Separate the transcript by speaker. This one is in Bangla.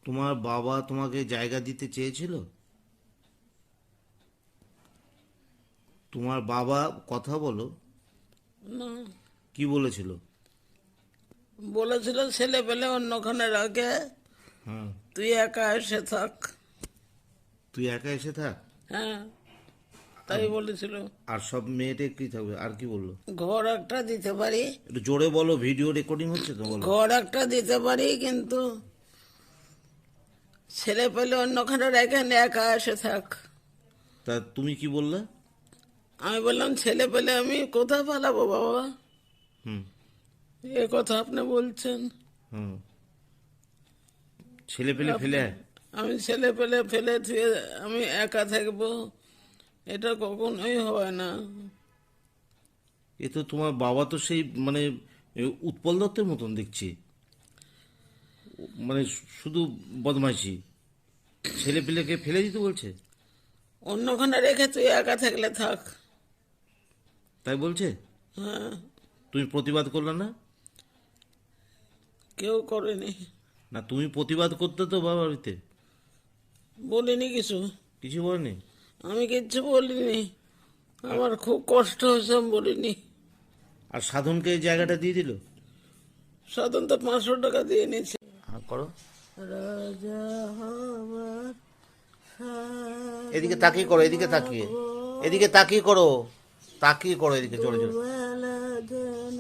Speaker 1: তোমার বাবা তোমাকে জায়গা দিতে চেয়েছিল? তোমার বাবা, কথা বলো,
Speaker 2: না,
Speaker 1: কি বলেছিল?
Speaker 2: বলেছিল ছেলে পেলে অন্যখানে রাখে,
Speaker 1: হ্যাঁ।
Speaker 2: তুই একা এসে থাক।
Speaker 1: তুই একা এসে থাক।
Speaker 2: হ্যাঁ, তাই বলেছিল।
Speaker 1: আর সব মেয়েটে কি থাকবে, আর কি বললো?
Speaker 2: ঘর একটা দিতে পারি,
Speaker 1: একটু জোরে বলো, ভিডিও রেকর্ডিং হচ্ছে তো, বলো।
Speaker 2: ঘর একটা দিতে পারি, কিন্তু ছেলে পেলে অন্যখানে রেখে একা এসে থাক।
Speaker 1: তা তুমি কি বললে?
Speaker 2: আমি বললাম ছেলে পেলে আমি কোথায় পালাবো বাবা,
Speaker 1: হুম।
Speaker 2: এ কথা আপনি বলছেন?
Speaker 1: হুম। ছেলে পেলে ফেলে?
Speaker 2: আমি ছেলে পেলে ফেলে থুয়ে আমি একা থাকবো, এটা কখনোই হয় না।
Speaker 1: এ তো তোমার বাবা তো সেই মানে উৎপল দত্তের মতন দেখছি, মানে শুধু বদমাইশি। ছেলে পেলেকে ফেলে দিতে বলছে?
Speaker 2: অন্যখানে রেখে তুই একা থাকলে থাক।
Speaker 1: তাই বলছে?
Speaker 2: হ্যাঁ,
Speaker 1: তুমি প্রতিবাদ করলে না?
Speaker 2: কেউ করেনি।
Speaker 1: না, তুমি প্রতিবাদ করতে তো বাড়িতে।
Speaker 2: বলিনি কিছু,
Speaker 1: কিছু বলেনি?
Speaker 2: আমি কিচ্ছু বলিনি। আমার খুব কষ্ট হয়েছে, আমি বলিনি।
Speaker 1: আর সাধনকে এই জায়গাটা দিয়ে দিল?
Speaker 2: সাধারণত 500 টাকা দিয়ে নিয়েছে।
Speaker 1: হ্যাঁ, করো।
Speaker 2: রাজা হবার
Speaker 1: এদিকে তাকিয়ে করো, এদিকে তাকিয়ে, এদিকে তাকিয়ে করো, তাকিয়ে করো এদিকে, জোরে জোরে।
Speaker 2: বেলা যেন